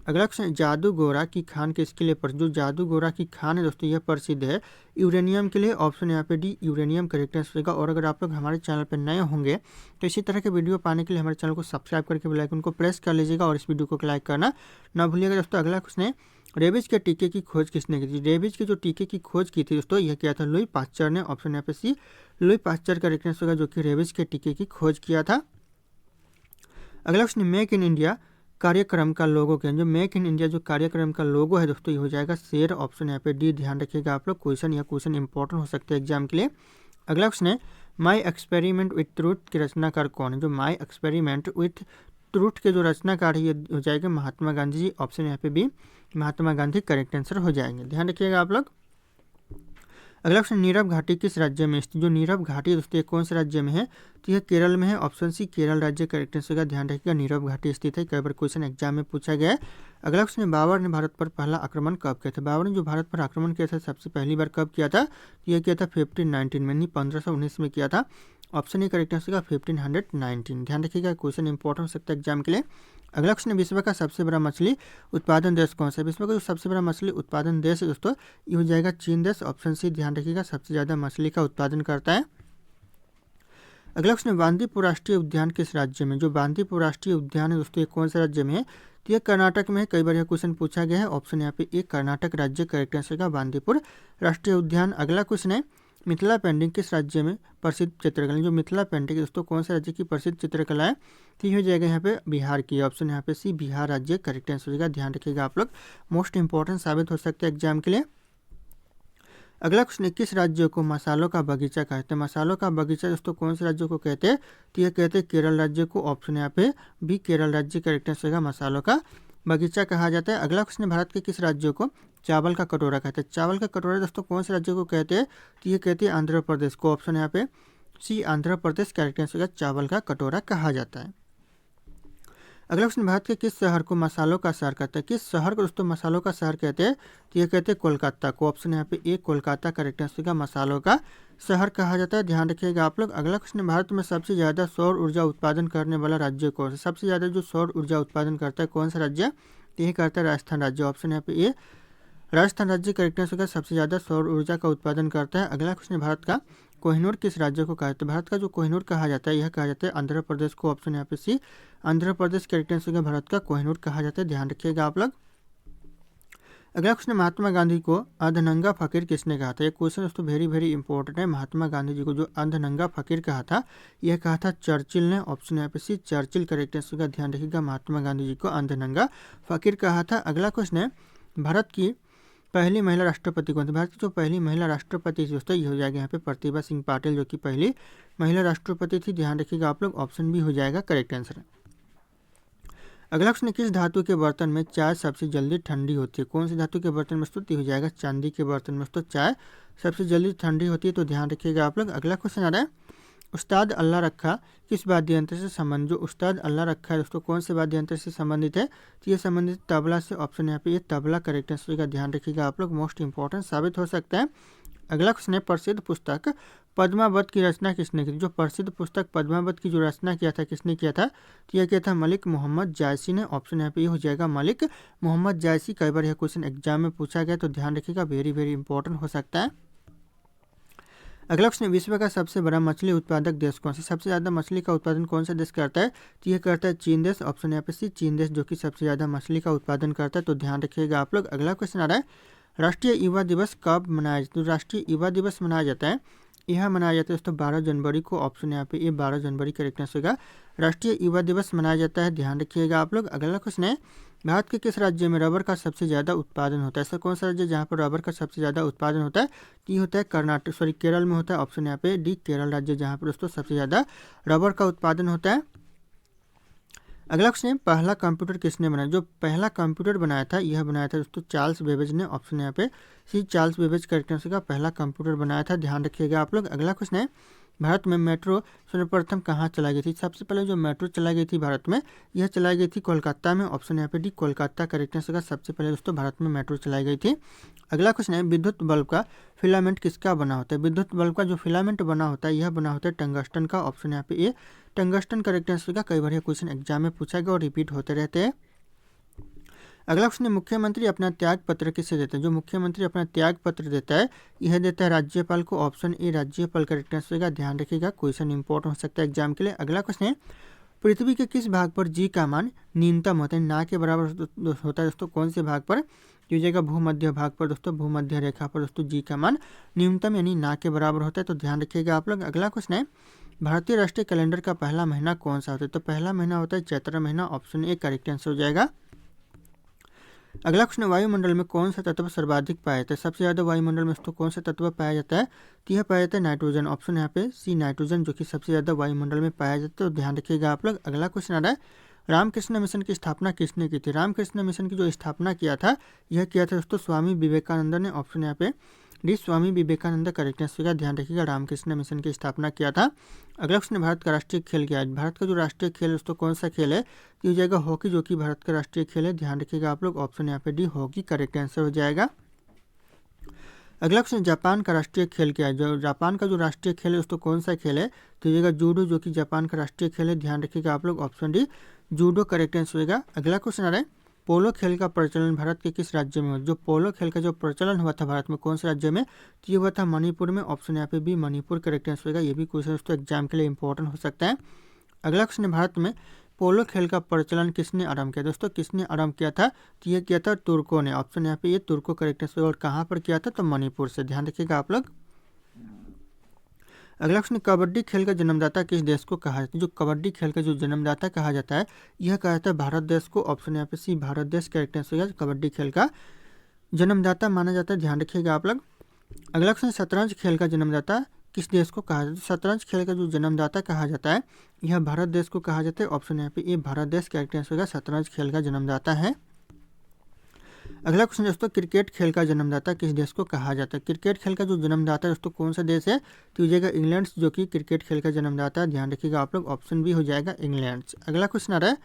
अगला क्वेश्चन, जादूगोरा की खान किसके लिए प्रसिद्ध? जो जादूगोरा की खान है दोस्तों यह प्रसिद्ध है यूरेनियम के लिए। ऑप्शन यहाँ पे डी यूरेनियम करेक्ट आंसर होगा। और अगर आप लोग हमारे चैनल पर नए होंगे तो इसी तरह के वीडियो पाने के लिए हमारे चैनल को सब्सक्राइब करके बेल आइकन को प्रेस कर लीजिएगा और इस वीडियो को लाइक करना ना भूलिएगा दोस्तों। अगला क्वेश्चन है, रेबीज के टीके की खोज किसने की थी? रेबीज के जो टीके की खोज की थी दोस्तों यह किया था लुई पास्चर ने। ऑप्शन यहाँ पे सी लुई पास्चर का करेक्ट आंसर होगा, जो कि रेबीज के टीके की खोज किया था। अगला क्वेश्चन, मेक इन इंडिया कार्यक्रम का लोगो क्या है? जो मेक इन इंडिया जो कार्यक्रम का लोगो है दोस्तों ये हो जाएगा शेर। ऑप्शन यहाँ पे डी। ध्यान रखिएगा आप लोग, क्वेश्चन इंपॉर्टेंट हो सकते हैं एग्जाम के लिए। अगला क्वेश्चन है, माई एक्सपेरिमेंट विथ ट्रूथ के रचनाकार कौन है? जो माई एक्सपेरिमेंट विथ ट्रूथ के जो रचनाकार है ये हो जाएगा महात्मा गांधी जी। ऑप्शन यहाँ पे B Mahatma Gandhi correct answer हो जाएंगे। ध्यान रखिएगा आप लोग। अगला क्वेश्चन, नीरव घाटी किस राज्य में स्थित? जो नीरव घाटी दोस्तों ये कौन से राज्य में है? तो यह केरल में है। ऑप्शन सी केरल राज्य करेक्ट आंसर होगा। ध्यान रखिएगा, नीरव घाटी स्थित है। कई बार क्वेश्चन एग्जाम में पूछा गया है। अगला क्वेश्चन, बाबर ने भारत पर पहला आक्रमण कब किया था? बाबर ने जो भारत पर आक्रमण किया था सबसे पहली बार कब किया था? तो यह किया था 1519 में, नहीं 1519 में किया था। ऑप्शन ए करेक्ट आंसर होगा 1519। ध्यान रखिएगा, क्वेश्चन इंपॉर्टेंट हो सकता है एग्जाम के लिए। अगला क्वेश्चन, विश्व का सबसे बड़ा मछली उत्पादन देश कौन सा है? विश्व का जो सबसे बड़ा मछली उत्पादन देश है दोस्तों ये हो जाएगा चीन देश। ऑप्शन सी ध्यान रखिएगा, सबसे ज़्यादा मछली का उत्पादन करता है। अगला क्वेश्चन, बांदीपुर राष्ट्रीय उद्यान किस राज्य में? जो बांदीपुर राष्ट्रीय उद्यान है दोस्तों ये कौन से राज्य में है? तो ये कर्नाटक में है। कई बार यह क्वेश्चन पूछा गया है। ऑप्शन यहाँ पे एक कर्नाटक राज्य करेक्ट आंसर का बांदीपुर राष्ट्रीय उद्यान। अगला क्वेश्चन है, मिथिला पेंटिंग किस राज्य में प्रसिद्ध चित्रकला? जो मिथिला पेंटिंग दोस्तों कौन से राज्य की प्रसिद्ध चित्रकला है? तो ये हो जाएगा यहाँ पे बिहार की। ऑप्शन यहाँ पे सी बिहार राज्य करेक्ट आंसर होगा। ध्यान रखिएगा आप लोग, मोस्ट इंपॉर्टेंट साबित हो सकते हैं एग्जाम के लिए। अगला क्वेश्चन, किस राज्य को मसालों का बगीचा कहते हैं? मसालों का बगीचा दोस्तों कौन से राज्य को कहते हैं? तो ये कहते हैं केरल राज्य को। ऑप्शन यहाँ पे बी केरल राज्य करेक्ट आंसर होगा, मसालों का बगीचा कहा जाता है। अगला क्वेश्चन, भारत के किस राज्य को चावल का कटोरा कहते हैं? चावल का कटोरा दोस्तों कौन से राज्य को कहते हैं? तो ये कहते हैं आंध्र प्रदेश को। ऑप्शन यहाँ पे सी आंध्र प्रदेश करेक्ट आंसर होगा, चावल का कटोरा कहा जाता है। अगला क्वेश्चन, भारत के किस शहर को मसालों का शहर कहते हैं? किस शहर को दोस्तों मसालों का शहर कहते हैं? तो ये कहते हैं कोलकाता को। ऑप्शन यहाँ पे ए कोलकाता करेक्ट आंसर का मसालों का शहर कहा जाता है। ध्यान रखिएगा आप लोग। अगला क्वेश्चन, भारत में सबसे ज़्यादा सौर ऊर्जा उत्पादन करने वाला राज्य कौन सा? सबसे ज़्यादा जो सौर ऊर्जा उत्पादन करता है कौन सा राज्य? ये करता है राजस्थान राज्य। ऑप्शन यहाँ पे ए राजस्थान राज्य करेक्ट आंसर का सबसे ज़्यादा सौर ऊर्जा का उत्पादन करता है। अगला क्वेश्चन, भारत का कोहिनूर किस राज्य को कहते हैं? भारत का जो कोहिनूर कहा जाता है यह कहा जाता है आंध्र प्रदेश को। ऑप्शन यहाँ पे सी आंध्र प्रदेश करेक्ट आंसर का भारत का कोहिनूर कहा जाता है। ध्यान रखिएगा आप लोग। अगला क्वेश्चन, महात्मा गांधी को अर्धनंगा फकीर किसने कहा था? ये क्वेश्चन दोस्तों वेरी इंपॉर्टेंट है। महात्मा गांधी जी को जो अर्धनंगा फकीर कहा था यह कहा था चर्चिल ने। ऑप्शन यहाँ पे सी चर्चिल करेक्ट आंसर का। ध्यान रखिएगा, महात्मा गांधी जी को अर्धनंगा फकीर कहा था। अगला क्वेश्चन है, भारत की पहली महिला राष्ट्रपति कौन थी? भारत की जो पहली महिला राष्ट्रपति थी दोस्तों ये हो जाएगा यहाँ पे प्रतिभा सिंह पाटिल, जो कि पहली महिला राष्ट्रपति थी। ध्यान रखिएगा आप लोग, ऑप्शन बी हो जाएगा करेक्ट आंसर। अगला क्वेश्चन, किस धातु के बर्तन में चाय सबसे जल्दी ठंडी होती है? कौन सी धातु के बर्तन में दोस्तों हो जाएगा चांदी के बर्तन में दोस्तों चाय सबसे जल्दी ठंडी होती है। तो ध्यान रखिएगा आप लोग। अगला क्वेश्चन आ रहा है, उस्ताद अल्लाह रखा किस वाद्य यंत्र से संबंधित? जो उस्ताद अल्लाह रखा है दोस्तों कौन से वाद्य यंत्र से संबंधित है? तो ये संबंधित तबला से। ऑप्शन यहाँ पे ये तबला करेक्ट आंसर का। ध्यान रखिएगा आप लोग, मोस्ट इंपॉर्टेंट साबित हो सकता है। अगला क्वेश्चन है, प्रसिद्ध पुस्तक पद्मावत की रचना किसने की? जो प्रसिद्ध पुस्तक पद्मावत की जो रचना किया था किसने किया था? तो यह किया था मलिक मोहम्मद जायसी ने। ऑप्शन यहाँ पे ये हो जाएगा मलिक मोहम्मद जायसी। कई बार यह क्वेश्चन एग्जाम में पूछा गया तो ध्यान रखिएगा, वेरी इंपॉर्टेंट हो सकता है। अगला क्वेश्चन, विश्व का सबसे बड़ा मछली उत्पादक देश कौन सा? सबसे ज़्यादा मछली का उत्पादन कौन सा देश करता है? तो यह करता है चीन देश। ऑप्शन यहाँ पे सी चीन देश, जो कि सबसे ज़्यादा मछली का उत्पादन करता है। तो ध्यान रखिएगा आप लोग। अगला क्वेश्चन आ रहा है, राष्ट्रीय युवा दिवस कब मनाया जाता है? तो राष्ट्रीय युवा दिवस मनाया जाता है, यह मनाया जाता है दोस्तों 12 जनवरी को। ऑप्शन यहाँ पे ये 12 जनवरी करेक्ट आंसर होगा, राष्ट्रीय युवा दिवस मनाया जाता है। ध्यान रखिएगा आप लोग। अगला क्वेश्चन है, भारत के किस राज्य में रबर का सबसे ज़्यादा उत्पादन होता है? ऐसा कौन सा राज्य जहाँ पर रबर का सबसे ज़्यादा उत्पादन होता है? ये होता है केरल में होता है। ऑप्शन यहाँ पे डी केरल राज्य, जहाँ पर दोस्तों सबसे ज़्यादा रबर का उत्पादन होता है। अगला क्वेश्चन है, पहला कंप्यूटर किसने बनाया? जो पहला कंप्यूटर बनाया था यह बनाया था दोस्तों चार्ल्स बेबेज ने। ऑप्शन यहाँ पे सी, चार्ल्स बेबेज करेक्ट आंसर का पहला कंप्यूटर बनाया था, ध्यान रखिएगा आप लोग। अगला क्वेश्चन है, भारत में मेट्रो सर्वप्रथम कहाँ चलाई गई थी? सबसे पहले जो मेट्रो चलाई गई थी भारत में, यह चलाई गई थी कोलकाता में। ऑप्शन यहाँ पे डी, कोलकाता करेक्ट आंसर का सबसे पहले दोस्तों भारत में मेट्रो चलाई गई थी। अगला क्वेश्चन है, विद्युत बल्ब का फिलामेंट किसका बना होता है? विद्युत बल्ब का जो फिलामेंट बना होता है यह बना होता है टंगस्टन का। ऑप्शन यहाँ पे ए, टंगस्टन करेक्ट आंसर का। कई बार यह क्वेश्चन एग्जाम में पूछा गया और रिपीट होते रहते हैं। अगला क्वेश्चन है, मुख्यमंत्री अपना त्याग पत्र किसे देते हैं? जो मुख्यमंत्री अपना त्याग पत्र देता है यह देता है राज्यपाल को। ऑप्शन ए, राज्यपाल करेक्ट आंसर का। ध्यान रखिएगा, क्वेश्चन इंपॉर्टेंट हो सकता है एग्जाम के लिए। अगला क्वेश्चन है, पृथ्वी के किस भाग पर जी का मान न्यूनतम होता है? ना के बराबर होता है दोस्तों कौन से भाग पर? तो जाएगा भूमध्य भाग पर दोस्तों, भूमध्य रेखा पर दोस्तों जी का मान न्यूनतम यानी ना के बराबर होता है, तो ध्यान रखिएगा आप लोग। अगला क्वेश्चन है, भारतीय राष्ट्रीय कैलेंडर का पहला महीना कौन सा होता है? तो पहला महीना होता है चैत्र महीना। ऑप्शन ए करेक्ट आंसर हो जाएगा। अगला क्वेश्चन, वायुमंडल में कौन सा तत्व सर्वाधिक पाया जाता है? सबसे ज्यादा वायुमंडल में दोस्तों कौन सा तत्व पाया जाता है? तो यह पाया जाता है नाइट्रोजन। ऑप्शन यहाँ पे सी, नाइट्रोजन, जो कि सबसे ज्यादा वायुमंडल में पाया जाता है, तो ध्यान रखिएगा आप लोग। अगला क्वेश्चन आ रहा है, रामकृष्ण मिशन की स्थापना किसने की थी? रामकृष्ण मिशन की जो स्थापना किया था यह किया था दोस्तों स्वामी विवेकानंद ने। ऑप्शन यहाँ पे D, Swami Vivekananda correct answer का। ध्यान रखिएगा, रामकृष्ण मिशन की स्थापना किया था। अगला क्वेश्चन, भारत का राष्ट्रीय खेल क्या है? भारत का जो राष्ट्रीय खेल है दोस्तों कौन सा खेल है? तो हो जाएगा हॉकी, जो कि भारत का राष्ट्रीय खेल है। ध्यान रखिएगा आप लोग, ऑप्शन यहाँ पे डी, हॉकी करेक्ट आंसर हो जाएगा। अगला क्वेश्चन, जापान का राष्ट्रीय खेल क्या है? जो जापान का जो राष्ट्रीय खेल है दोस्तों कौन सा खेल है? तो हो जाएगा जूडो, जो कि जापान का राष्ट्रीय खेल है। ध्यान रखिएगा आप लोग, option D, judo correct answer होगा। अगला क्वेश्चन आ रहा है, पोलो खेल का प्रचलन भारत के किस राज्य में हुआ? जो पोलो खेल का जो प्रचलन हुआ था भारत में कौन से राज्य में? तो ये हुआ था मणिपुर में। ऑप्शन यहाँ पे भी मणिपुर करेक्ट आंसर होगा। ये भी क्वेश्चन दोस्तों एग्जाम के लिए इंपॉर्टेंट हो सकता है। अगला क्वेश्चन, भारत में पोलो खेल का प्रचलन किसने आरंभ किया? दोस्तों किसने आरंभ किया था? तो ये किया था तुर्कों ने। ऑप्शन यहाँ पे ये तुर्को करेक्ट आंसर। और कहाँ पर किया था? तो मणिपुर से। ध्यान रखिएगा आप लोग। अगला क्वेश्चन, कबड्डी खेल का जन्मदाता किस देश को कहा जाता है? जो कबड्डी खेल का जो जन्मदाता कहा जाता है यह कहा जाता है भारत देश को। ऑप्शन यहाँ पे सी, भारत देश करेक्ट आंसर होगा। कबड्डी खेल का जन्मदाता माना जाता है, ध्यान रखिएगा आप लोग। अगला क्वेश्चन, शतरंज खेल का जन्मदाता किस देश को कहा जाता है? शतरंज खेल का जो जन्मदाता कहा जाता है यह भारत देश को कहा जाता है। ऑप्शन यहाँ पे ये भारत देश करेक्ट आंसर होगा। शतरंज खेल का जन्मदाता है। अगला क्वेश्चन दोस्तों, क्रिकेट खेल का जन्मदाता किस देश को कहा जाता है? क्रिकेट खेल का जो जन्मदाता है दोस्तों कौन सा देश है? तो हो जाएगा इंग्लैंड, जो कि क्रिकेट खेल का जन्मदाता है। ध्यान रखिएगा आप लोग, ऑप्शन बी हो जाएगा इंग्लैंड। अगला क्वेश्चन आ रहा है,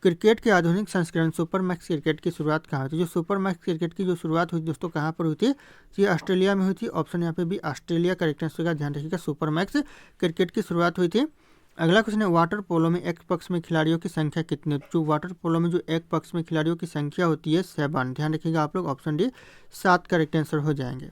क्रिकेट के आधुनिक संस्करण सुपर मैक्स क्रिकेट की शुरुआत कहाँ हुई थी? जो सुपर मैक्स क्रिकेट की जो शुरुआत हुई दोस्तों कहाँ पर हुई थी? तो ये ऑस्ट्रेलिया में हुई थी। ऑप्शन यहाँ पे भी ऑस्ट्रेलिया करेक्ट आंसर होगा। ध्यान रखिएगा, सुपर मैक्स क्रिकेट की शुरुआत हुई थी। अगला क्वेश्चन है, वाटर पोलो में एक पक्ष में खिलाड़ियों की संख्या कितनी? जो वाटर पोलो में जो एक पक्ष में खिलाड़ियों की संख्या होती है 7। ध्यान रखिएगा आप लोग, ऑप्शन डी 7 करेक्ट आंसर हो जाएंगे।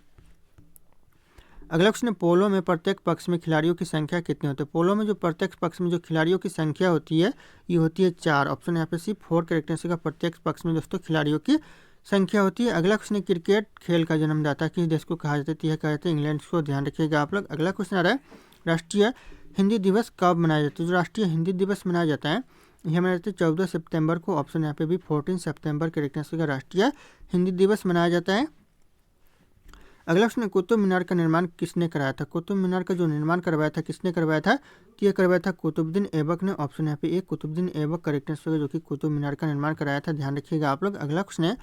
अगला क्वेश्चन है, पोलो में प्रत्येक पक्ष में खिलाड़ियों की संख्या कितनी होती है? पोलो में जो प्रत्येक पक्ष में जो खिलाड़ियों की संख्या होती है ये होती है 4। ऑप्शन यहाँ पे सी, 4 करेक्ट आंसर का। प्रत्येक पक्ष में दोस्तों खिलाड़ियों की संख्या होती है। अगला क्वेश्चन है, क्रिकेट खेल का जन्मदाता किस देश को कहा जाता है? यह कहा जाता है इंग्लैंड को। ध्यान रखिएगा आप लोग। अगला क्वेश्चन आ रहा है, राष्ट्रीय हिंदी दिवस कब मनाया जाता है? जो राष्ट्रीय हिंदी दिवस मनाया जाता है यह मनाया जाता है 14 सितंबर को। ऑप्शन यहाँ पे भी 14 सितंबर करेक्ट आंसर का। राष्ट्रीय हिंदी दिवस मनाया जाता है। अगला क्वेश्चन, कुतुब मीनार का निर्माण किसने कराया था? कुतुब मीनार का जो निर्माण करवाया था किसने करवाया था? तो यह करवाया था कुतुबुद्दीन ऐबक ने। ऑप्शन यहाँ पे एक, कुतुबुद्दीन ऐबक करेक्ट आंसर, जो कि कुतुब मीनार का निर्माण कराया था। ध्यान रखिएगा आप लोग। अगला क्वेश्चन है,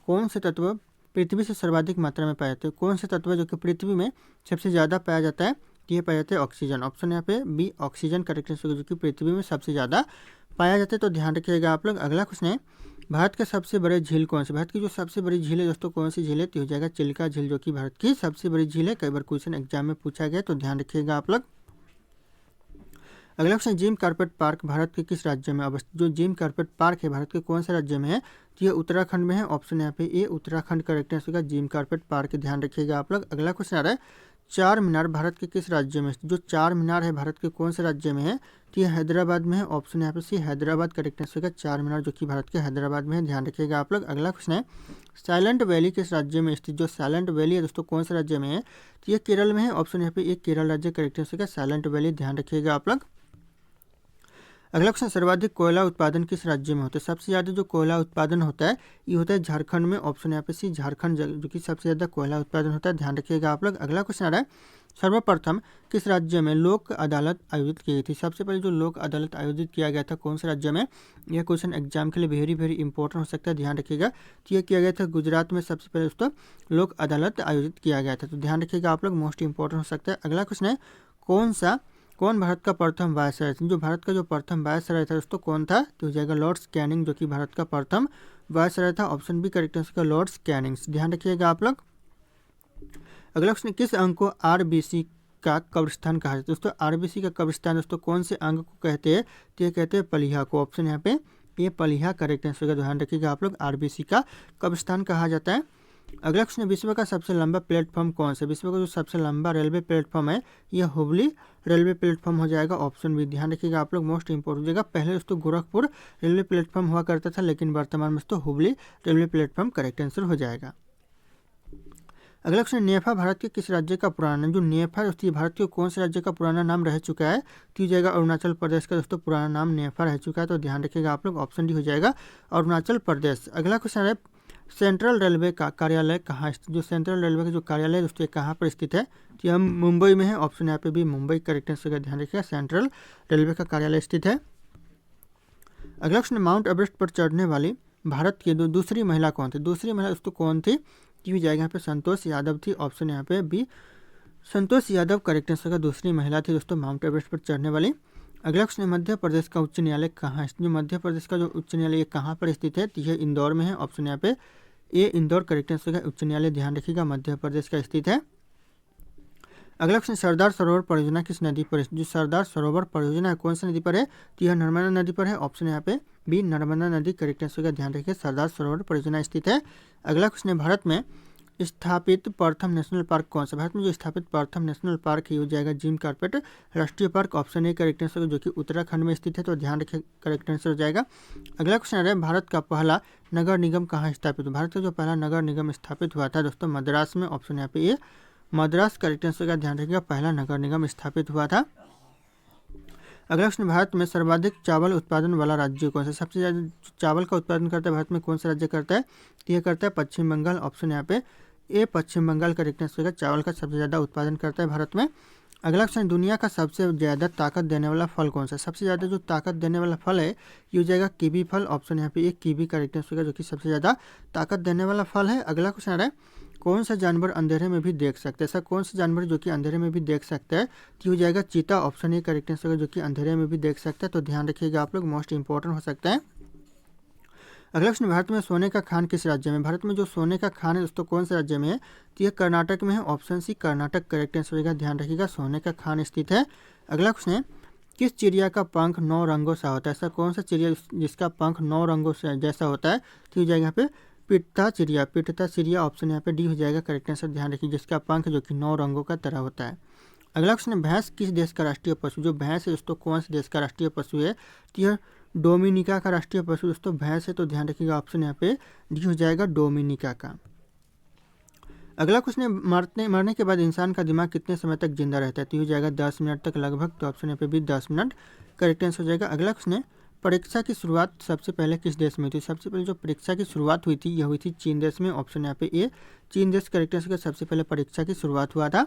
कौन से तत्व पृथ्वी से सर्वाधिक मात्रा में पाए जाते हैं? कौन से तत्व जो कि पृथ्वी में सबसे ज़्यादा पाया जाता है? ये पाया जाता है ऑक्सीजन। ऑप्शन यहाँ पे बी, ऑक्सीजन करेक्ट आंसर, जो कि पृथ्वी में सबसे ज़्यादा पाया जाता है, तो ध्यान रखिएगा आप लोग। अगला क्वेश्चन है, भारत के सबसे बड़े झील कौन सी? भारत की जो सबसे बड़ी झील है दोस्तों कौन सी झील है? तो हो जाएगा चिल्का झील, जो कि भारत की सबसे बड़ी झील है। कई बार क्वेश्चन एग्जाम में पूछा गया, तो ध्यान रखिएगा आप लोग। अगला question, Jim Corbett park Bharat के किस राज्य में अवस्थित? जो जिम कॉर्बेट पार्क है भारत के कौन से राज्य में है? तो ये उत्तराखंड में है। ऑप्शन यहाँ पे ए, उत्तराखंड करेक्ट आंसर होगा। जिम कॉर्बेट पार्क, ध्यान रखिएगा आप लोग। अगला क्वेश्चन आ रहा है, चार मीनार भारत के किस राज्य में? जो चार मीनार है भारत के कौन से राज्य में है? तो ये हैदराबाद में है। ऑप्शन यहाँ पे सी, हैदराबाद करेक्ट आंसर होगा। चार मीनार जो कि भारत के हैदराबाद में है, ध्यान रखिएगा आप लोग। अगला क्वेश्चन है, साइलेंट वैली किस राज्य में स्थित? जो साइलेंट वैली है दोस्तों कौन से राज्य में है? तो ये केरल में है। ऑप्शन यहाँ पे एक, केरल राज्य करेक्ट आंसर होगा। साइलेंट वैली, ध्यान रखिएगा आप लोग। अगला क्वेश्चन, सर्वाधिक कोयला उत्पादन किस राज्य में होता है? सबसे ज़्यादा जो कोयला उत्पादन होता है ये होता है झारखंड में। ऑप्शन यहाँ पे सी, झारखंड जो कि सबसे ज़्यादा कोयला उत्पादन होता है, ध्यान रखिएगा आप लोग। अगला क्वेश्चन आ रहा है, सर्वप्रथम किस राज्य में लोक अदालत आयोजित की गई थी? सबसे पहले जो लोक अदालत आयोजित किया गया था कौन से राज्य में? यह क्वेश्चन एग्जाम के लिए वेरी वेरी इंपॉर्टेंट हो सकता है, ध्यान रखिएगा। तो यह किया गया था गुजरात में, सबसे पहले दोस्तों लोक अदालत आयोजित किया गया था, तो ध्यान रखिएगा आप लोग, मोस्ट इंपॉर्टेंट हो सकता है। अगला क्वेश्चन है, कौन भारत का प्रथम वायसराय? जो भारत का जो प्रथम वायसराय था दोस्तों कौन था? तो हो जाएगा लॉर्ड कैनिंग, जो कि भारत का प्रथम वायसराय था। ऑप्शन बी करेक्ट आंसर का लॉर्ड कैनिंग, ध्यान रखिएगा आप लोग। अगला क्वेश्चन, किस अंग को आरबीसी का कब्रिस्तान कहा जाता है? दोस्तों आरबीसी का कब्रिस्तान दोस्तों कौन से अंग को कहते हैं? तो ये कहते हैं पलिहा को। ऑप्शन यहाँ पे ये पलिहा करेक्ट आंसर का, ध्यान रखिएगा आप लोग, आरबीसी का कब्रिस्तान कहा जाता है। अगला क्वेश्चन, विश्व का सबसे लंबा प्लेटफॉर्म कौन सा? विश्व का जो सबसे लंबा रेलवे प्लेटफॉर्म है यह हुबली रेलवे प्लेटफॉर्म हो जाएगा। ऑप्शन बी, ध्यान रखिएगा आप लोग, मोस्ट इंपॉर्टेंट हो जाएगा। पहले दोस्तों गोरखपुर रेलवे प्लेटफॉर्म हुआ करता था, लेकिन वर्तमान में दोस्तों Hubli railway platform correct answer हो जाएगा। अगला क्वेश्चन, नेफा भारत के किस राज्य का पुराना नाम? जो नेफा दोस्तों भारत के कौन से राज्य का पुराना नाम रह चुका है? तो जाएगा अरुणाचल प्रदेश का दोस्तों पुराना नाम नेफा रह चुका है, तो ध्यान रखिएगा आप लोग, ऑप्शन डी हो जाएगा अरुणाचल प्रदेश। अगला क्वेश्चन है, सेंट्रल रेलवे का कार्यालय कहाँ स्थित? जो सेंट्रल रेलवे का जो कार्यालय है दोस्तों कहाँ पर स्थित है? तो हम मुंबई में है। ऑप्शन यहाँ पे भी मुंबई करेक्ट आंसर का, ध्यान रखिएगा, सेंट्रल रेलवे का कार्यालय स्थित है। अगला क्वेश्चन, माउंट एवरेस्ट पर चढ़ने वाली भारत की दूसरी महिला कौन थी? दूसरी महिला दोस्तों कौन थी? की जाएगा यहाँ पे संतोष यादव थी। ऑप्शन यहाँ पे B Santosh Yadav correct answer का, दूसरी महिला थी दोस्तों माउंट एवरेस्ट पर चढ़ने वाली। अगला क्वेश्चन, मध्य प्रदेश का उच्च न्यायालय कहाँ स्थित? जो मध्य प्रदेश का जो उच्च न्यायालय कहाँ पर स्थित है? तो यह इंदौर में है। ऑप्शन यहाँ पे ए इंदौर करेक्ट आंसर का उच्च न्यायालय, ध्यान रखिएगा, मध्य प्रदेश का स्थित है। अगला क्वेश्चन, सरदार सरोवर परियोजना किस नदी पर है? जो सरदार सरोवर परियोजना है कौन सी नदी पर है? तो यह नर्मदा नदी पर है। ऑप्शन यहाँ पे बी नर्मदा नदी करेक्ट आंसर का, ध्यान रखिए, सरदार सरोवर परियोजना स्थित है। अगला क्वेश्चन है, भारत में स्थापित प्रथम नेशनल पार्क कौन सा? भारत में जो स्थापित प्रथम नेशनल पार्क है हो जाएगा जिम कॉर्बेट राष्ट्रीय park. Option A correct answer जो कि उत्तराखंड में स्थित है, तो ध्यान रखिए, करेक्ट आंसर हो जाएगा। अगला क्वेश्चन है, भारत का पहला नगर निगम कहाँ स्थापित हुआ? भारत का जो पहला नगर निगम स्थापित हुआ था दोस्तों मद्रास में। ऑप्शन यहाँ पे ये मद्रास करेक्ट आंसर का, ध्यान रखिएगा, पहला नगर निगम स्थापित हुआ था। अगला क्वेश्चन, भारत में सर्वाधिक चावल उत्पादन वाला राज्य कौन सा? सबसे ज़्यादा चावल का उत्पादन करता है भारत में कौन सा राज्य करता है? तो यह करता है पश्चिम बंगाल। ऑप्शन यहाँ पे ए पश्चिम बंगाल करेक्ट आंसर का, चावल का सबसे ज़्यादा उत्पादन करता है भारत में। अगला क्वेश्चन, दुनिया का सबसे ज़्यादा ताकत देने वाला फल कौन सा? सबसे ज़्यादा जो ताकत देने वाला फल है ये हो जाएगा कीवी फल। ऑप्शन यहाँ पे एक कीवी करेक्ट आंसर का, जो कि सबसे ज़्यादा ताकत देने वाला फल है। अगला क्वेश्चन आ रहा है, कौन सा जानवर अंधेरे में भी देख सकते हैं? ऐसा कौन सा जानवर जो कि अंधेरे में भी देख सकता है? तो हो जाएगा चीता। ऑप्शन ए करेक्ट आंसर का, जो कि अंधेरे में भी देख सकता है, तो ध्यान रखिएगा आप लोग, मोस्ट इंपॉर्टेंट हो सकता है। अगला क्वेश्चन, भारत में सोने का खान किस राज्य में? भारत में जो सोने का खान है दोस्तों कौन से राज्य में है? तो यह कर्नाटक में है। Option C Karnataka correct answer होगा, ध्यान रखिएगा, सोने का खान स्थित है। अगला क्वेश्चन है, किस चिड़िया का पंख 9 रंगों सा होता है? ऐसा कौन सा चिड़िया जिसका पंख 9 रंगों से जैसा होता है? तो हो जाएगा यहाँ पे पिट्ठा चिड़िया। ऑप्शन यहाँ पे डी हो जाएगा करेक्ट आंसर, ध्यान रखिए, जिसका पंख जो कि 9 रंगों का तरह होता है। अगला क्वेश्चन है, भैंस किस देश का राष्ट्रीय पशु? जो भैंस है दोस्तों कौन से देश का राष्ट्रीय पशु है? तो यह डोमिनिका का राष्ट्रीय पशु दोस्तों भैंस है, तो ध्यान रखिएगा, ऑप्शन यहाँ पे डी हो जाएगा डोमिनिका का। अगला क्वेश्चन है, मरने के बाद इंसान का दिमाग कितने समय तक जिंदा रहता है? तो हो जाएगा 10 मिनट तक लगभग, तो ऑप्शन यहाँ पे भी 10 मिनट करेक्ट आंसर हो जाएगा। अगला क्वेश्चन है, परीक्षा की शुरुआत सबसे पहले किस देश में हुई थी? सबसे पहले जो परीक्षा की शुरुआत हुई थी यह हुई थी चीन देश में। ऑप्शन यहाँ पे ए चीन देश करेक्ट आंसर का, सबसे पहले परीक्षा की शुरुआत हुआ था।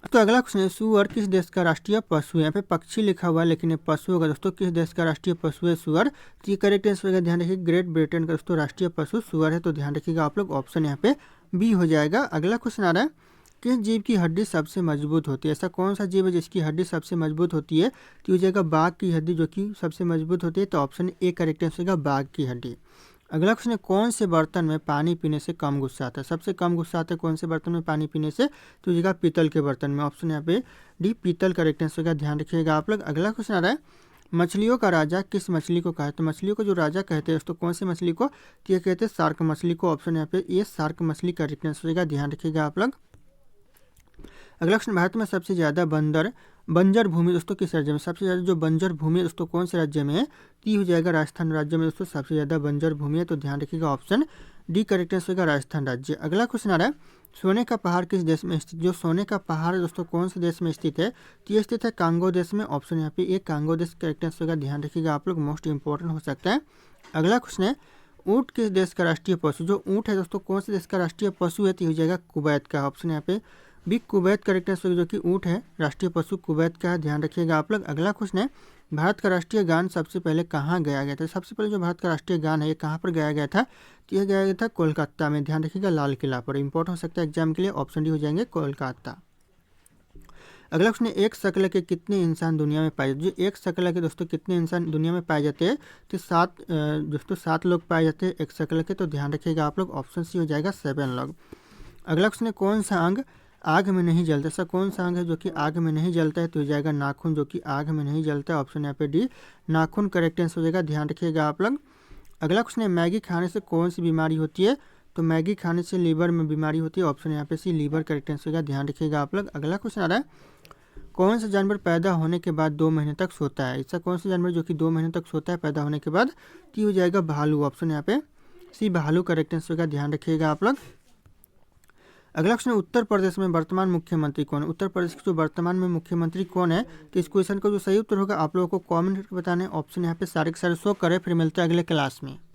तो अगला क्वेश्चन है, सुअर किस देश का राष्ट्रीय पशु है? यहाँ पे पक्षी लिखा हुआ है लेकिन ये पशु होगा दोस्तों, किस देश का राष्ट्रीय पशु है सुअर? तो ये करेक्ट आंसर होगा, ध्यान रखिए, ग्रेट ब्रिटेन का दोस्तों राष्ट्रीय पशु सुअर है, तो ध्यान रखिएगा आप लोग, ऑप्शन यहाँ पे बी हो जाएगा। अगला क्वेश्चन आ रहा है, किस जीव की हड्डी सबसे मजबूत होती है? ऐसा कौन सा जीव है जिसकी हड्डी सबसे मजबूत होती है? तो हो जाएगा बाघ की हड्डी जो कि सबसे मजबूत होती है, तो ऑप्शन ए करेक्ट आंसर होगा बाघ की हड्डी। अगला क्वेश्चन है, कौन से बर्तन में पानी पीने से कम गुस्सा आता है? सबसे कम गुस्सा आता है कौन से बर्तन में पानी पीने से? तो जगह पीतल के बर्तन में। ऑप्शन यहाँ पे डी पीतल करेक्ट आंसर का, ध्यान रखिएगा आप लोग। अगला क्वेश्चन आ रहा है, मछलियों का राजा किस मछली को कहा है? तो मछलियों को जो राजा कहते हैं दोस्तों कौन सी मछली को? तो ये कहते हैं शार्क मछली को। ऑप्शन यहाँ पे ये शार्क मछली करेक्ट आंसर का, ध्यान रखिएगा आप लोग। अगला क्वेश्चन, भारत में सबसे ज़्यादा बंजर भूमि दोस्तों किस राज्य में? सबसे ज़्यादा जो बंजर भूमि है दोस्तों कौन से राज्य में है? तो हो जाएगा राजस्थान राज्य में दोस्तों सबसे ज़्यादा बंजर भूमि है, तो ध्यान रखिएगा, ऑप्शन डी करेक्ट आंसर होगा राजस्थान राज्य। अगला क्वेश्चन आ रहा है, सोने का पहाड़ किस देश में स्थित? जो सोने का पहाड़ है दोस्तों कौन से देश में स्थित है? तो ये स्थित है कांगो देश में। ऑप्शन यहाँ पे एक कांगो देश करेक्ट आंसर होगा, ध्यान रखिएगा आप लोग, मोस्ट इंपॉर्टेंट हो सकता है। अगला क्वेश्चन है ऊँट किस देश का राष्ट्रीय पशु? जो ऊँट है दोस्तों कौन से देश का राष्ट्रीय पशु है? तो हो जाएगा कुवैत का। ऑप्शन यहाँ पे बी कुवैत करेक्ट आंसर, जो कि ऊँट है राष्ट्रीय पशु कुवैत का है, ध्यान रखिएगा आप लोग। अगला क्वेश्चन है भारत का राष्ट्रीय गान सबसे पहले कहाँ गाया गया था? सबसे पहले जो भारत का राष्ट्रीय गान है ये कहाँ पर गाया गया था? तो यह गाया गया था कोलकाता में, ध्यान रखिएगा, लाल किला पर। इंपॉर्टेंट हो सकता है एग्जाम के लिए, ऑप्शन डी हो जाएंगे कोलकाता। अगला क्वेश्चन है एक शकल के कितने इंसान दुनिया में पाए जाते हैं? जो एक शकल के दोस्तों कितने इंसान दुनिया में पाए जाते हैं? तो दोस्तों 7 लोग पाए जाते हैं एक शकल के, तो ध्यान रखिएगा आप लोग, ऑप्शन सी हो जाएगा 7 लोग। अगला क्वेश्चन है कौन सा अंग आग में नहीं जलता? ऐसा कौन सा अंग है जो कि आग में नहीं जलता है? तो हो जाएगा नाखून, जो कि आग में नहीं जलता है। ऑप्शन यहाँ पे डी नाखून करेक्ट आंसर हो जाएगा, ध्यान रखिएगा आप लोग। अगला क्वेश्चन है मैगी खाने से कौन सी बीमारी होती है? तो मैगी खाने से लीवर में बीमारी होती है। ऑप्शन यहाँ पे सी लीवर करेक्ट आंसर होगा, ध्यान रखिएगा आप लोग। अगला क्वेश्चन आ रहा है कौन सा जानवर पैदा होने के बाद 2 महीने तक सोता है? ऐसा कौन सा जानवर जो कि 2 महीने तक सोता है पैदा होने के बाद? तो हो जाएगा भालू। ऑप्शन यहाँ पे सी भालू करेक्ट आंसर होगा, ध्यान रखिएगा आप लोग। अगला क्वेश्चन उत्तर प्रदेश में वर्तमान मुख्यमंत्री कौन है? उत्तर प्रदेश के जो वर्तमान में मुख्यमंत्री कौन है? तो इस क्वेश्चन का जो सही उत्तर होगा आप लोगों को कमेंट करके बताना है। ऑप्शन यहाँ पे सारे के सारे शो करे, फिर मिलते हैं अगले क्लास में।